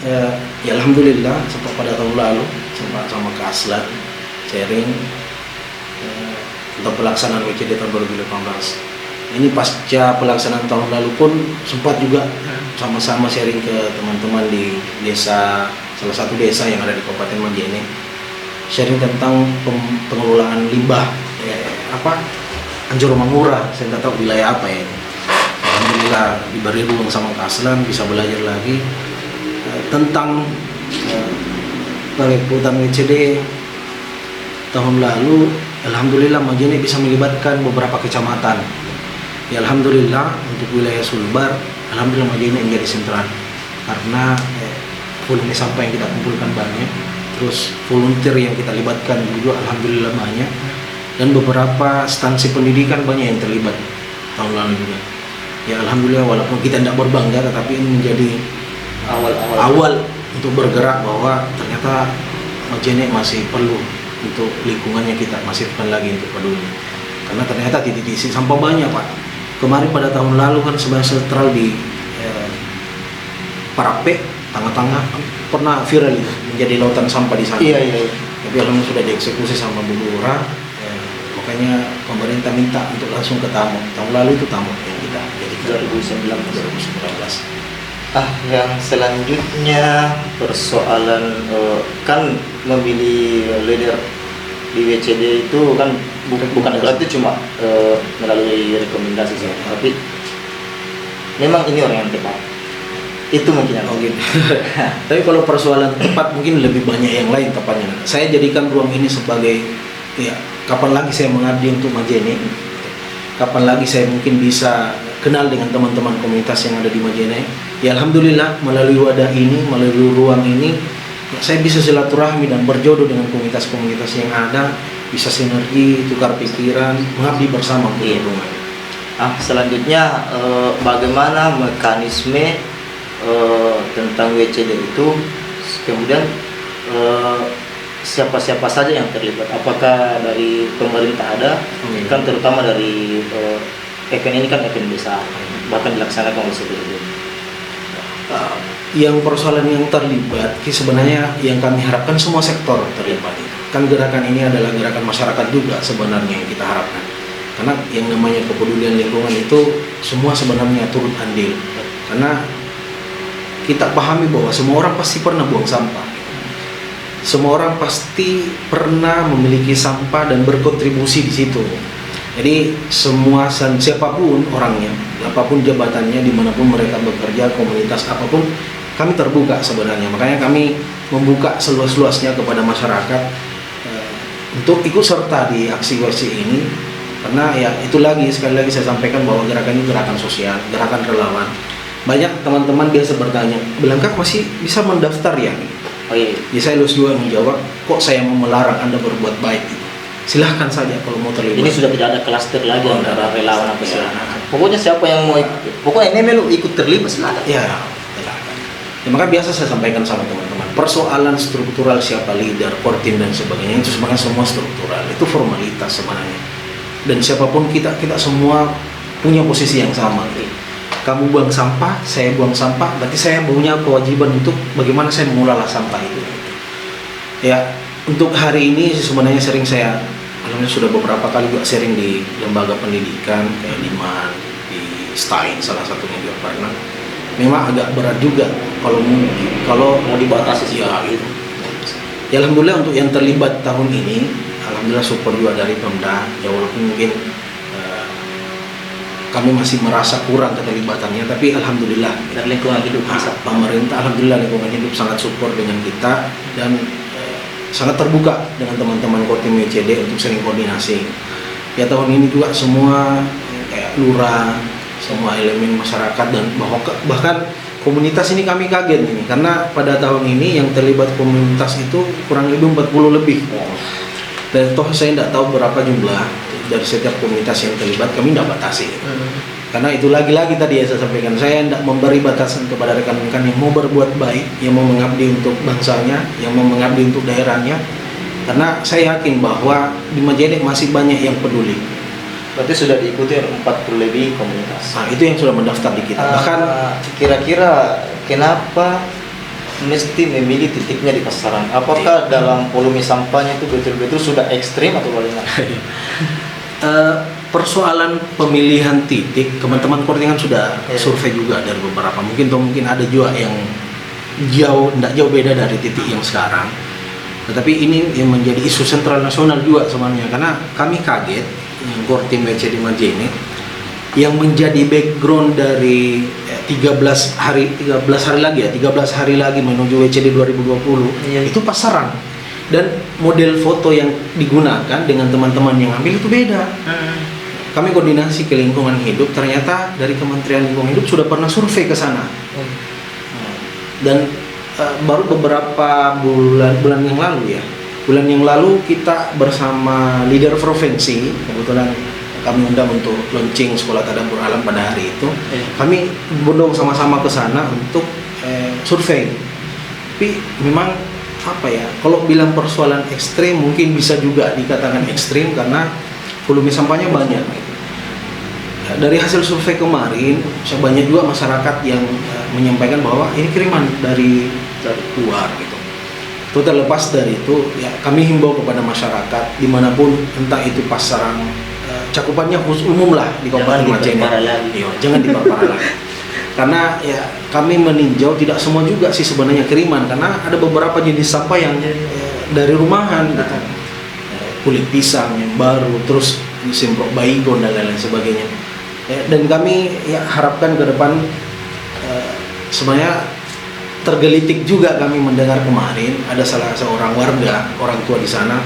ya alhamdulillah sempat pada tahun lalu sempat sama Kak Aslan sharing tentang pelaksanaan WCD tahun 2018. Ini pasca pelaksanaan tahun lalu pun sempat juga sama-sama sharing ke teman-teman di desa, salah satu desa yang ada di Kabupaten Majene, sharing tentang pengelolaan limbah Anjur Mangura. Saya nggak tahu wilayah apa ya. Alhamdulillah diberi ruang sama Kak Aslan, bisa belajar lagi tentang peliputan WCD tahun lalu. Alhamdulillah Majene bisa melibatkan beberapa kecamatan. Ya alhamdulillah untuk wilayah Sulbar, alhamdulillah Majene menjadi sentral karena volume sampah yang kita kumpulkan banyak, terus volunteer yang kita libatkan juga alhamdulillah banyak, dan beberapa instansi pendidikan banyak yang terlibat tahun lalu juga. Ya alhamdulillah walaupun kita tidak berbangga, tetapi ini menjadi awal untuk bergerak bahwa ternyata Majene masih perlu untuk lingkungannya, kita masih bukan lagi untuk peduli karena ternyata titik isi sampah banyak Pak. Kemarin pada tahun lalu kan sebenarnya sentral di Parape, tengah-tengah pernah viral itu menjadi lautan sampah di sana. Iya. Tapi alhamdulillah sudah dieksekusi sama Bu Lurah. Makanya pemerintah minta untuk langsung ke Tamok. Tahun lalu itu Tamok yang kita jadi 2019. Yang selanjutnya persoalan kan memilih leader di WCD itu kan bukan berarti cuma melalui rekomendasi saja, tapi memang ini orang yang tepat. Itu mungkin yang gitu. Tapi kalau persoalan tepat mungkin lebih banyak yang lain tepatnya. Saya jadikan ruang ini sebagai kapan lagi saya mengabdi untuk Majene, kapan lagi saya mungkin bisa kenal dengan teman-teman komunitas yang ada di Majene. Ya alhamdulillah melalui wadah ini, melalui ruang ini, saya bisa silaturahmi dan berjodoh dengan komunitas-komunitas yang ada, bisa sinergi, tukar pikiran, mengabdi bersama untuk lingkungan. Selanjutnya bagaimana mekanisme tentang WCD itu, kemudian siapa-siapa saja yang terlibat? Apakah dari pemerintah ada? Kan terutama dari event ini kan event besar, bahkan dilaksanakan oleh CBD. Yang persoalan yang terlibat sebenarnya yang kami harapkan semua sektor terlibat. Kan gerakan ini adalah gerakan masyarakat juga sebenarnya yang kita harapkan, karena yang namanya kepedulian lingkungan itu semua sebenarnya turut andil, karena kita pahami bahwa semua orang pasti pernah buang sampah, semua orang pasti pernah memiliki sampah dan berkontribusi di situ. Jadi semua siapapun orangnya, apapun jabatannya, dimanapun mereka bekerja, komunitas apapun, kami terbuka sebenarnya. Makanya kami membuka seluas-luasnya kepada masyarakat untuk ikut serta di aksi-aksi ini. Karena ya itu lagi, sekali lagi saya sampaikan bahwa gerakan ini gerakan sosial, gerakan relawan. Banyak teman-teman biasa bertanya, Belangkah masih bisa mendaftar ya? Ya saya juga menjawab, kok saya mau melarang Anda berbuat baik? Silahkan saja kalau mau terlibat. Ini sudah tidak ada klaster lagi antara relawan apa silakan. Pokoknya siapa yang mau pokoknya ini melu ikut terlibat silakan. Ya, maka biasa saya sampaikan sama teman-teman, persoalan struktural siapa leader, core team dan sebagainya itu sebenarnya semua struktural, itu formalitas sebenarnya. Dan siapapun kita semua punya posisi yang sama. Kamu buang sampah, saya buang sampah, berarti saya punya kewajiban untuk bagaimana saya mengelola sampah itu. Ya, untuk hari ini sebenarnya sering saya alhamdulillah sudah beberapa kali juga sharing di lembaga pendidikan kayak Liman, di Stein salah satunya juga pernah. Memang agak berat juga kalau mau dibatasi ya gitu. Ya alhamdulillah untuk yang terlibat tahun ini, alhamdulillah support juga dari Pemda. Ya walaupun mungkin kami masih merasa kurang keterlibatannya, tapi alhamdulillah dari lingkungan hidup pemerintah alhamdulillah lingkungan hidup sangat support dengan kita dan sangat terbuka dengan teman-teman Kotim WCD untuk sering koordinasi. Ya tahun ini juga semua kayak lurah, semua elemen masyarakat dan bahkan komunitas ini kami kaget ini karena pada tahun ini yang terlibat komunitas itu kurang lebih 40 lebih. Dan toh saya tidak tahu berapa jumlah dari setiap komunitas yang terlibat, kami tidak batasi. Karena itu lagi-lagi tadi yang saya sampaikan, saya tidak memberi batasan kepada rekan-rekan yang mau berbuat baik, yang mau mengabdi untuk bangsanya, yang mau mengabdi untuk daerahnya. Karena saya yakin bahwa di Majene masih banyak yang peduli. Berarti sudah diikuti 40 lebih komunitas. Nah, itu yang sudah mendaftar di kita. Bahkan kira-kira kenapa mesti memilih titiknya di pasaran. Apakah dalam volume sampahnya itu betul-betul sudah ekstrim atau bagaimana? Persoalan pemilihan titik, teman-teman koordinat sudah survei juga dari beberapa, mungkin ada juga yang tidak jauh beda dari titik yang sekarang. Tetapi ini yang menjadi isu sentral nasional juga sebenarnya, karena kami kaget yang core tim WCD Majene yang menjadi background dari 13 hari lagi menuju WCD 2020 itu pasaran, dan model foto yang digunakan dengan teman-teman yang ambil itu beda. Kami koordinasi ke lingkungan hidup, ternyata dari Kementerian Lingkungan Hidup sudah pernah survei ke sana. Dan baru beberapa bulan yang lalu kita bersama leader provinsi, kebetulan kami undang untuk launching sekolah tadabbur alam pada hari itu. Kami bondong sama-sama ke sana untuk survei. Tapi memang kalau bilang persoalan ekstrim mungkin bisa juga dikatakan ekstrim karena volume sampahnya banyak. Dari hasil survei kemarin, banyak juga masyarakat yang menyampaikan bahwa ini kiriman dari luar gitu. Itu terlepas dari itu, ya kami himbau kepada masyarakat dimanapun, entah itu pasaran, cakupannya khusus umum lah di Kabupaten Majene. Jangan diperparah lagi. Karena ya kami meninjau tidak semua juga sih sebenarnya kiriman, karena ada beberapa jenis sampah yang dari rumahan gitu. Kulit pisang yang baru, terus semprot baygon dan lain-lain sebagainya. Dan kami harapkan ke depan sebenarnya tergelitik juga kami mendengar kemarin ada salah seorang warga, orang tua di sana,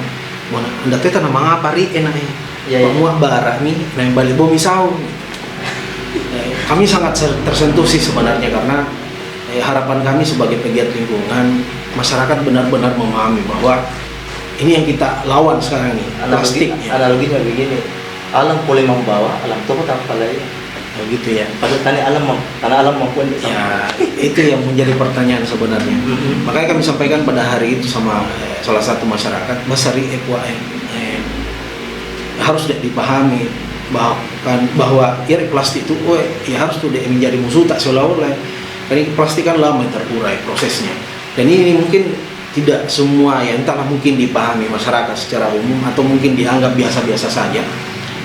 anda teh nama apa ri enaknya? Muak bara nih, nang balik bom misau. Kami sangat tersentuh sih sebenarnya, karena harapan kami sebagai pegiat lingkungan, masyarakat benar-benar memahami bahwa ini yang kita lawan sekarang ini, plastik. Analoginya begini, alam boleh membawa, alam itu apa lagi? Begitu ya. Padahal tanah alam maupun ya, itu yang menjadi pertanyaan sebenarnya. Makanya kami sampaikan pada hari itu sama salah satu masyarakat, Basari harus dipahami bahwa plastik itu harus menjadi musuh tak seolah-olah. Karena plastik kan lama terurai prosesnya. Dan ini mungkin tidak semua entahlah mungkin dipahami masyarakat secara umum atau mungkin dianggap biasa-biasa saja.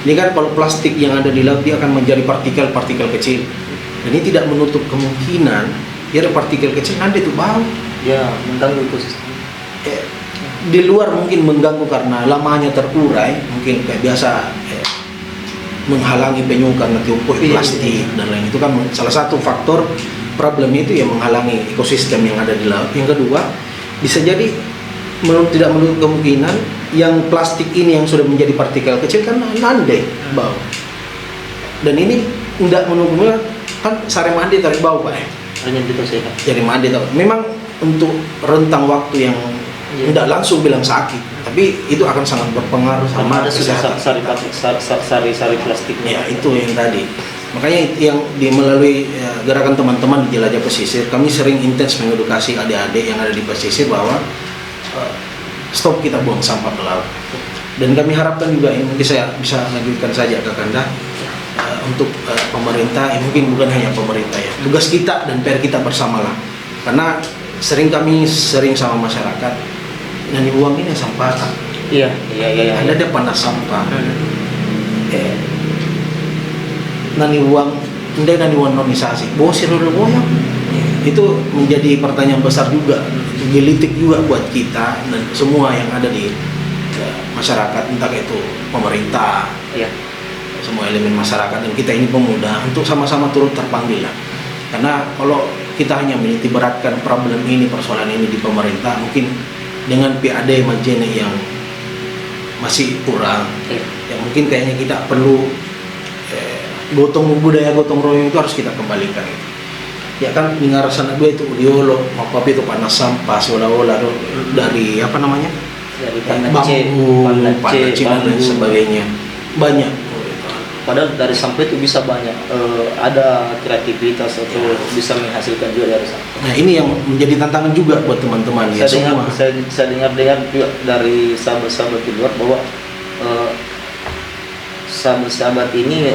Ini kan kalau plastik yang ada di laut dia akan menjadi partikel-partikel kecil. Dan ini tidak menutup kemungkinan partikel kecil nanti itu bau. Ya, mengganggu ekosistem. Di luar mungkin mengganggu karena lamanya terurai, mungkin kayak biasa menghalangi penyu karena tiup plastik dan lain, itu kan salah satu faktor problem itu yang menghalangi ekosistem yang ada di laut. Yang kedua, bisa jadi tidak menutup kemungkinan yang plastik ini yang sudah menjadi partikel kecil kan landai bau. Dan ini tidak menunggu kan sare mandi tarik bau Pak. Hanya itu sehat. Jadi mandi tahu. Memang untuk rentang waktu yang tidak langsung bilang sakit, tapi itu akan sangat berpengaruh sama kesehatan. Sari plastiknya. Ya itu yang tadi. Makanya yang melalui gerakan teman-teman di Jelajah Pesisir, kami sering intens mengedukasi adik-adik yang ada di pesisir bahwa stop kita buang sampah ke laut. Dan kami harapkan juga ini mungkin saya bisa lanjutkan saja ke Kanda untuk pemerintah, mungkin bukan hanya pemerintah ya, tugas kita dan PR kita bersamalah. Karena kami sering sama masyarakat, nani buang ini sampah. Iya. Ada panas sampah. Nani buang nonisasi. Bawa sirul boyong. Itu menjadi pertanyaan besar juga, gelitik juga buat kita dan semua yang ada di masyarakat, entah itu pemerintah, semua elemen masyarakat, dan kita ini pemuda untuk sama-sama turut terpanggil lah. Karena kalau kita hanya meniti beratkan problem ini, persoalan ini di pemerintah, mungkin dengan PAD Majene yang masih kurang, ya mungkin kayaknya kita perlu budaya gotong royong itu harus kita kembalikan. Ya kan dengar sana gue itu diolok, apa itu panas sampah seolah-olah dari dari bambu, panci dan lain sebagainya banyak. Padahal dari sampah itu bisa banyak ada kreativitas atau bisa menghasilkan juga dari sampah. Nah ini yang menjadi tantangan juga buat teman-teman ya semua. Saya dengar juga dari sahabat-sahabat di luar bahwa sahabat-sahabat ini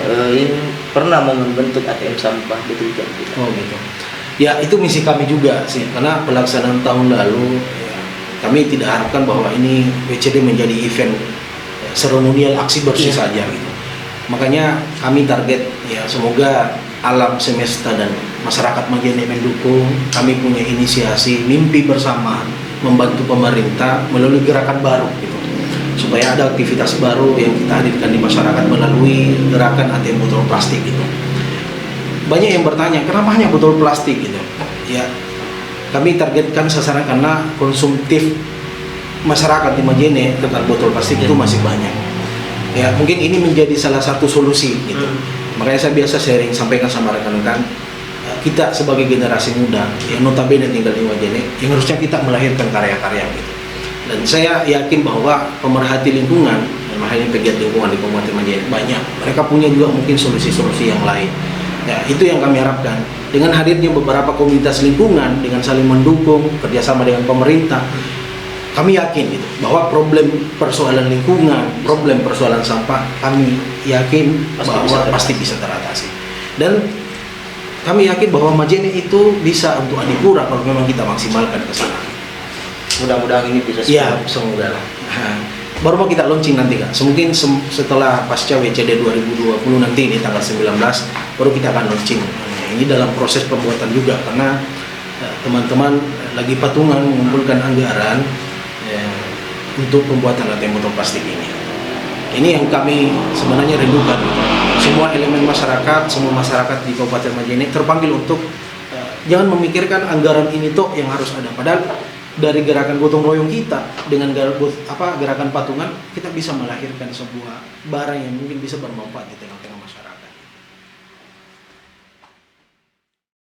pernah mau membentuk ATM sampah, betul kan? Oh gitu. Ya itu misi kami juga sih, karena pelaksanaan tahun lalu ya, kami tidak harapkan bahwa ini WCD menjadi event seremonial aksi bersih saja gitu. Makanya kami target ya semoga alam semesta dan masyarakat Majene mendukung. Kami punya inisiasi mimpi bersama membantu pemerintah melalui gerakan baru gitu. Supaya ada aktivitas baru yang kita hadirkan di masyarakat melalui gerakan anti botol plastik gitu. Banyak yang bertanya, kenapa hanya botol plastik gitu? Ya, kami targetkan sasaran karena konsumtif masyarakat di Majene tentang botol plastik itu masih banyak. Ya, mungkin ini menjadi salah satu solusi gitu. Makanya saya biasa sharing sampaikan sama rekan-rekan, kita sebagai generasi muda yang notabene tinggal di Majene, yang harusnya kita melahirkan karya-karya gitu. Dan saya yakin bahwa pemerhati lingkungan, dalam hal ini pegiat lingkungan di Kabupaten Majene banyak. Mereka punya juga mungkin solusi-solusi yang lain. Ya, itu yang kami harapkan. Dengan hadirnya beberapa komunitas lingkungan, dengan saling mendukung, kerjasama dengan pemerintah, kami yakin gitu, bahwa problem persoalan lingkungan, problem persoalan sampah, kami yakin pasti bisa teratasi. Dan kami yakin bahwa Majene itu bisa untuk Adipura kalau memang kita maksimalkan ke sana. Mudah-mudahan ini bisa Iya, semoga lah. Baru mau kita launching nanti Kak. Mungkin setelah pasca WCD 2020 nanti ini tanggal 19 baru kita akan launching. Ini dalam proses pembuatan juga karena teman-teman lagi patungan mengumpulkan anggaran untuk pembuatan rantai botol plastik ini. Ini yang kami sebenarnya rindukan. Semua elemen masyarakat, semua masyarakat di Kabupaten Majene terpanggil untuk jangan memikirkan anggaran ini toh yang harus ada. Padahal dari gerakan gotong royong kita dengan gerakan patungan kita bisa melahirkan sebuah barang yang mungkin bisa bermanfaat di tengah-tengah masyarakat.